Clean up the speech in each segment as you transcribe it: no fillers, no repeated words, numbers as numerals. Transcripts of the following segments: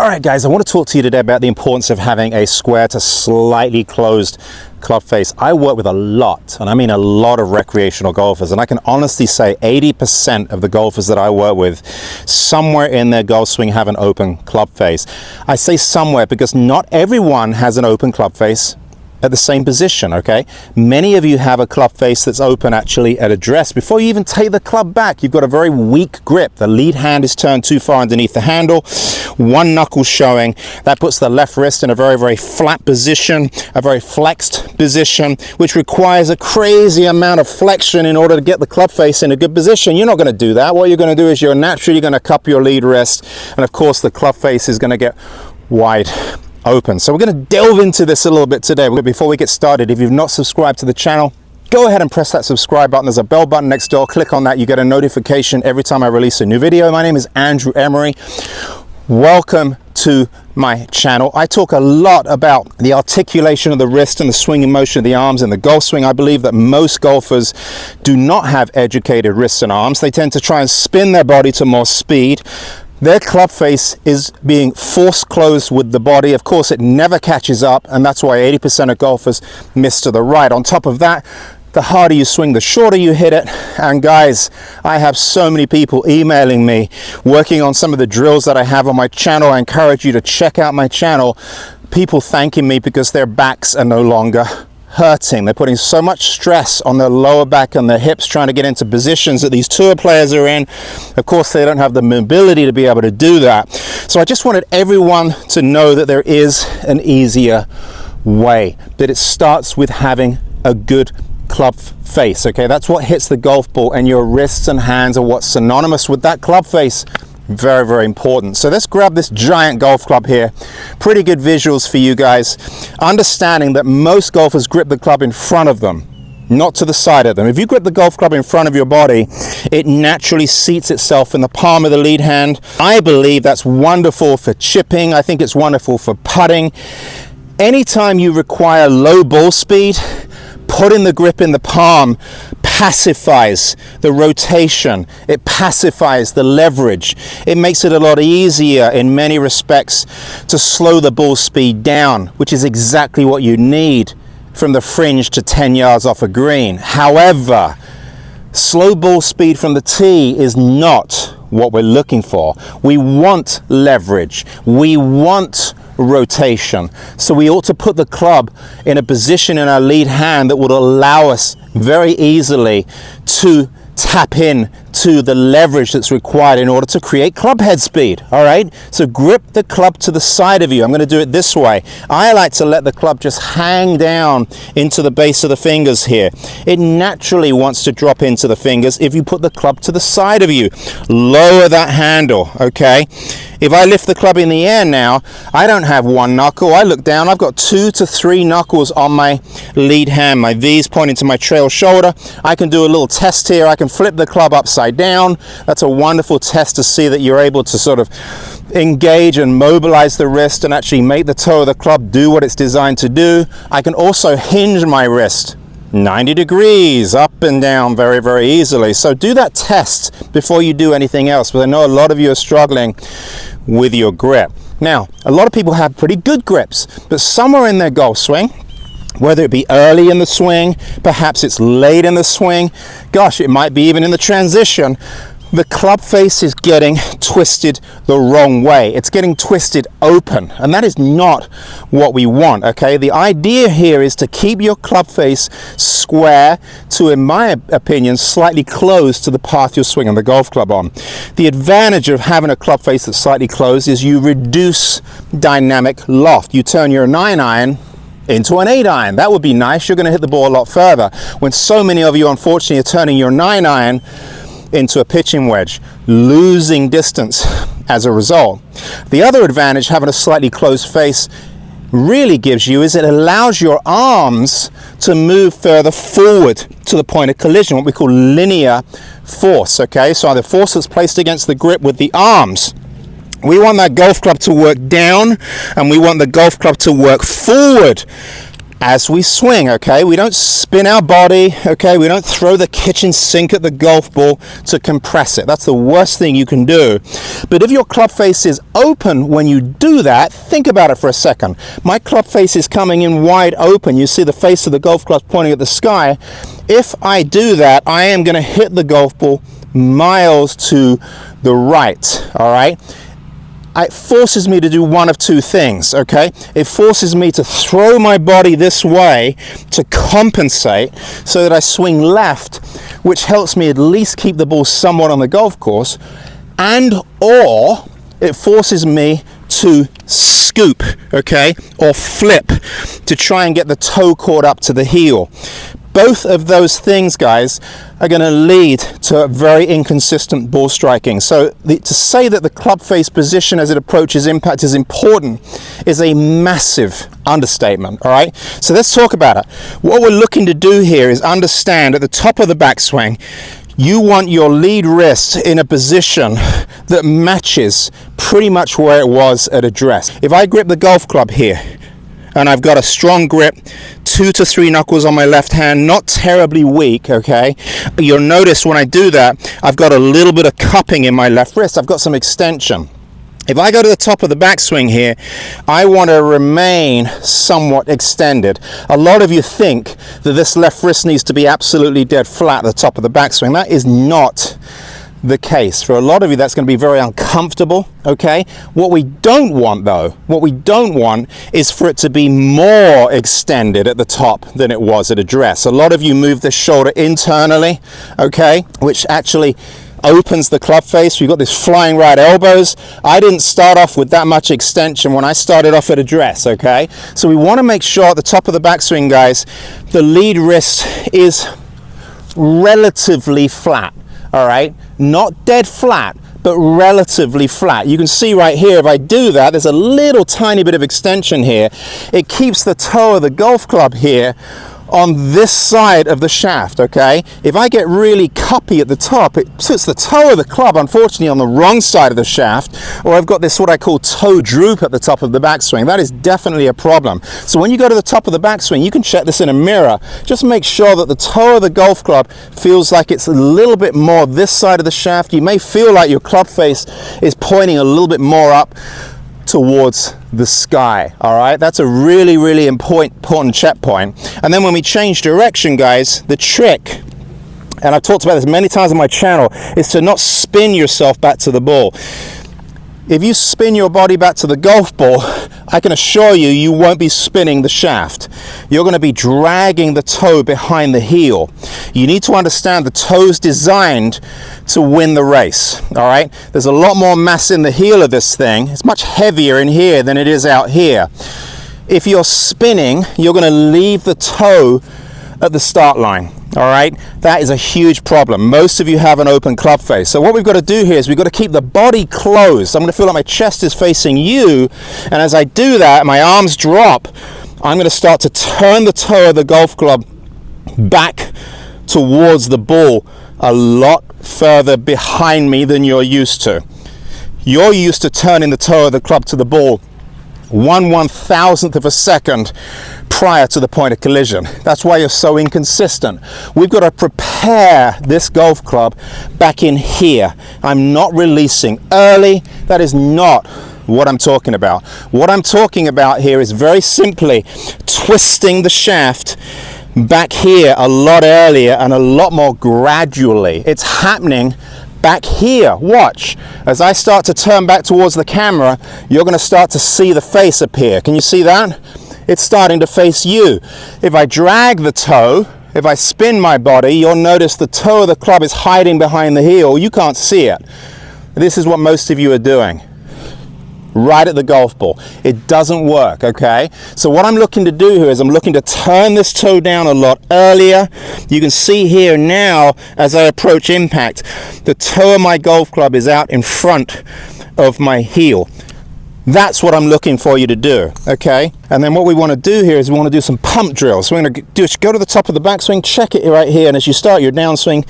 Alright guys, I want to talk to you today about the importance of having a square to slightly closed club face. I work with a lot, and I mean a lot of recreational golfers, and I can honestly say 80% of the golfers that I work with, somewhere in their golf swing have an open club face. I say somewhere because not everyone has an open club face at the same position, okay? Many of you have a club face that's open actually at address. Before you even take the club back, you've got a very weak grip. The lead hand is turned too far underneath the handle, one knuckle showing. That puts the left wrist in a very, very flat position, a very flexed position, which requires a crazy amount of flexion in order to get the club face in a good position. You're not gonna do that. What you're gonna do is you're naturally gonna cup your lead wrist, and of course the club face is gonna get wide open. So we're going to delve into this a little bit today. Before we get started, if you've not subscribed to the channel, go ahead and press that subscribe button. There's a bell button next door. Click on that. You get a notification every time I release a new video. My name is Andrew Emery. Welcome to my channel. I talk a lot about the articulation of the wrist and the swinging motion of the arms in the golf swing. I believe that most golfers do not have educated wrists and arms. They tend to try and spin their body to more speed. Their club face is being force closed with the body. Of course, it never catches up, and that's why 80% of golfers miss to the right. On top of that, the harder you swing, the shorter you hit it. And guys, I have so many people emailing me, working on some of the drills that I have on my channel. I encourage you to check out my channel. People thanking me because their backs are no longer hurting. They're putting so much stress on their lower back and their hips trying to get into positions that these tour players are in. Of course, they don't have the mobility to be able to do that. So I just wanted everyone to know that there is an easier way, that it starts with having a good club face. Okay, that's what hits the golf ball, and your wrists and hands are what's synonymous with that club face. Very, very important. So let's grab this giant golf club here. Pretty good visuals for you guys. Understanding that most golfers grip the club in front of them, not to the side of them. If you grip the golf club in front of your body, it naturally seats itself in the palm of the lead hand. I believe that's wonderful for chipping. I think it's wonderful for putting. Anytime you require low ball speed, putting the grip in the palm pacifies the rotation. It pacifies the leverage. It makes it a lot easier in many respects to slow the ball speed down, which is exactly what you need from the fringe to 10 yards off a green. However, slow ball speed from the tee is not what we're looking for. We want leverage. We want rotation. So we ought to put the club in a position in our lead hand that would allow us very easily to tap in to the leverage that's required in order to create club head speed. All right, so grip the club to the side of you. I'm going to do it this way. I like to let the club just hang down into the base of the fingers here. It naturally wants to drop into the fingers if you put the club to the side of you. Lower that handle. Okay, if I lift the club in the air now, I don't have one knuckle. I look down, I've got 2 to 3 knuckles on my lead hand. My V's pointing to my trail shoulder. I can do a little test here. I can flip the club upside down. That's a wonderful test to see that you're able to sort of engage and mobilize the wrist and actually make the toe of the club do what it's designed to do. I can also hinge my wrist 90 degrees up and down very, very easily. So do that test before you do anything else, but I know a lot of you are struggling with your grip. Now, a lot of people have pretty good grips, but somewhere in their golf swing, whether it be early in the swing, perhaps it's late in the swing, gosh, it might be even in the transition, the club face is getting twisted the wrong way. It's getting twisted open, and that is not what we want, okay? The idea here is to keep your club face square to, in my opinion, slightly close to the path you're swinging the golf club on. The advantage of having a club face that's slightly closed is you reduce dynamic loft. You turn your 9-iron into an 8-iron. That would be nice. You're going to hit the ball a lot further. When so many of you, unfortunately, are turning your 9-iron into a pitching wedge, losing distance as a result. The other advantage having a slightly closed face really gives you is it allows your arms to move further forward to the point of collision, what we call linear force. Okay, so the force that's placed against the grip with the arms. We want that golf club to work down, and we want the golf club to work forward. as we swing, okay? We don't spin our body, okay? We don't throw the kitchen sink at the golf ball to compress it. That's the worst thing you can do. But if your club face is open when you do that, think about it for a second. My club face is coming in wide open. You see the face of the golf club pointing at the sky. If I do that, I am going to hit the golf ball miles to the right, all right? It forces me to do one of two things, okay? It forces me to throw my body this way to compensate so that I swing left, which helps me at least keep the ball somewhat on the golf course, and or it forces me to scoop, okay, or flip to try and get the toe caught up to the heel. Both of those things, guys, are going to lead to very inconsistent ball striking. So to say that the club face position as it approaches impact is important is a massive understatement, all right? So let's talk about it. What we're looking to do here is understand at the top of the backswing, you want your lead wrist in a position that matches pretty much where it was at address. If I grip the golf club here, and I've got a strong grip, 2 to 3 knuckles on my left hand, not terribly weak, okay? You'll notice when I do that, I've got a little bit of cupping in my left wrist. I've got some extension. If I go to the top of the backswing here, I want to remain somewhat extended. A lot of you think that this left wrist needs to be absolutely dead flat at the top of the backswing. That is not the case. For a lot of you, that's going to be very uncomfortable, okay? What we don't want though, what we don't want is for it to be more extended at the top than it was at address. A lot of you move the shoulder internally, okay, which actually opens the club face. We've got this flying right elbows. I didn't start off with that much extension when I started off at address, okay? So we want to make sure at the top of the backswing, guys, the lead wrist is relatively flat. All right, not dead flat, but relatively flat. You can see right here, if I do that, there's a little tiny bit of extension here. It keeps the toe of the golf club here on this side of the shaft, okay? If I get really cuppy at the top, it puts the toe of the club, unfortunately, on the wrong side of the shaft, or I've got this what I call toe droop at the top of the backswing. That is definitely a problem. So when you go to the top of the backswing, you can check this in a mirror. Just make sure that the toe of the golf club feels like it's a little bit more this side of the shaft. You may feel like your club face is pointing a little bit more up towards the sky. All right, that's a really important check point. And then when we change direction, guys, the trick, and I've talked about this many times on my channel, is to not spin yourself back to the ball. If you spin your body back to the golf ball, I can assure you, you won't be spinning the shaft. You're going to be dragging the toe behind the heel. You need to understand the toe's designed to win the race, all right? There's a lot more mass in the heel of this thing. It's much heavier in here than it is out here. If you're spinning, you're going to leave the toe at the start line. All right, that is a huge problem. Most of you have an open club face. So what we've got to do here is we've got to keep the body closed. I'm going to feel like my chest is facing you. And as I do that, my arms drop. I'm going to start to turn the toe of the golf club back towards the ball a lot further behind me than you're used to. You're used to turning the toe of the club to the ball 1/1000th of a second prior to the point of collision. That's why you're so inconsistent. We've got to prepare this golf club back in here. I'm not releasing early. That is not what I'm talking about. What I'm talking about here is very simply twisting the shaft back here a lot earlier and a lot more gradually. It's happening back here. Watch. As I start to turn back towards the camera, you're going to start to see the face appear. Can you see that? It's starting to face you. If I drag the toe, if I spin my body, you'll notice the toe of the club is hiding behind the heel. You can't see it. This is what most of you are doing right at the golf ball. It doesn't work, okay? So what I'm looking to do here is I'm looking to turn this toe down a lot earlier. You can see here now as I approach impact, the toe of my golf club is out in front of my heel. That's what I'm looking for you to do, okay? And then what we want to do here is we want to do some pump drills. So we're going to go to the top of the backswing, check it right here, and as you start your downswing,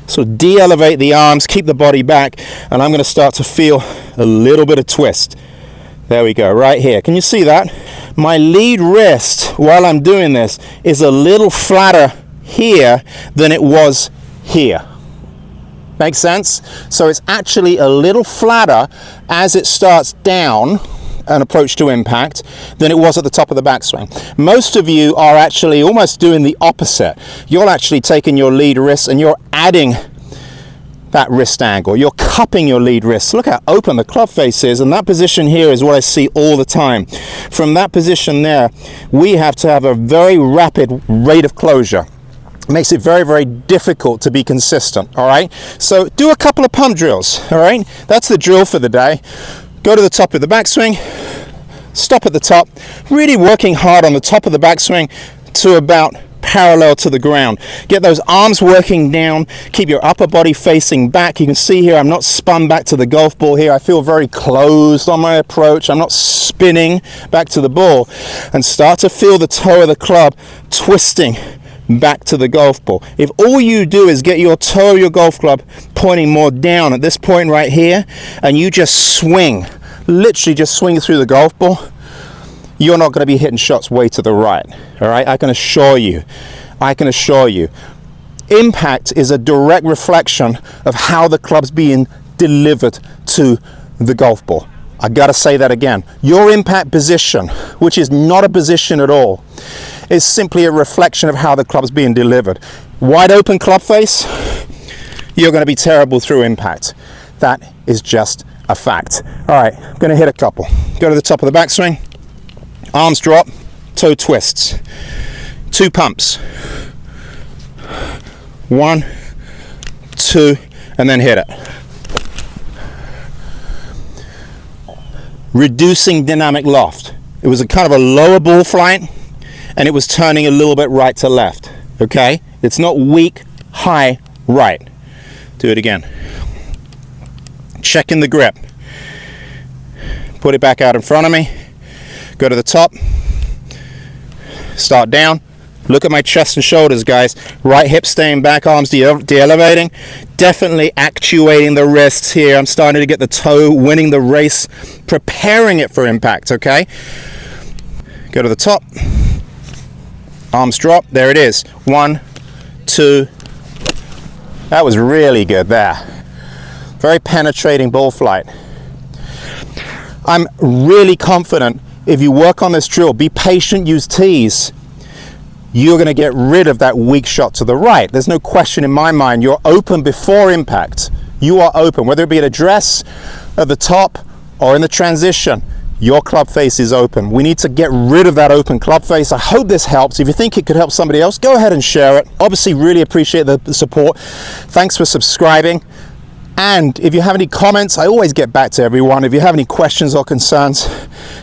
so de-elevate the arms, keep the body back, and I'm going to start to feel a little bit of twist. There we go, right here. Can you see that? My lead wrist, while I'm doing this, is a little flatter here than it was here. Makes sense? So it's actually a little flatter as it starts down an approach to impact than it was at the top of the backswing. Most of you are actually almost doing the opposite. You're actually taking your lead wrist and you're adding that wrist angle. You're cupping your lead wrist. Look how open the club face is, and that position here is what I see all the time. From that position there, we have to have a very rapid rate of closure. It makes it very, very difficult to be consistent, all right? So do a couple of pump drills, all right? That's the drill for the day. Go to the top of the backswing, stop at the top, really working hard on the top of the backswing to about parallel to the ground. Get those arms working down, keep your upper body facing back. You can see here I'm not spun back to the golf ball here. I feel very closed on my approach. I'm not spinning back to the ball, and start to feel the toe of the club twisting back to the golf ball. If all you do is get your toe of your golf club pointing more down at this point right here, and you just swing, literally just swing through the golf ball, you're not going to be hitting shots way to the right. All right, I can assure you. Impact is a direct reflection of how the club's being delivered to the golf ball. I got to say that again. Your impact position, which is not a position at all, is simply a reflection of how the club's being delivered. Wide open club face, you're going to be terrible through impact. That is just a fact. All right, I'm going to hit a couple. Go to the top of the backswing. Arms drop, toe twists. 2 pumps. 1, 2, and then hit it. Reducing dynamic loft. It was a kind of a lower ball flight, and it was turning a little bit right to left. Okay? It's not weak, high, right. Do it again. Checking the grip. Put it back out in front of me. Go to the top, start down, look at my chest and shoulders, guys. Right hip staying back, arms de-elevating, definitely actuating the wrists here. I'm starting to get the toe, winning the race, preparing it for impact, okay? Go to the top, arms drop, there it is. 1, 2, that was really good there. Very penetrating ball flight. I'm really confident if you work on this drill, be patient, use tees, you're going to get rid of that weak shot to the right. There's no question in my mind. You're open before impact. You are open, whether it be at address, at the top, or in the transition. Your club face is open. We need to get rid of that open club face. I hope this helps. If you think it could help somebody else, go ahead and share it. Obviously, really appreciate the support. Thanks for subscribing. And if you have any comments, I always get back to everyone. If you have any questions or concerns,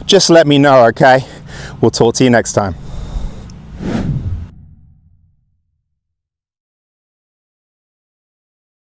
just let me know, okay? We'll talk to you next time.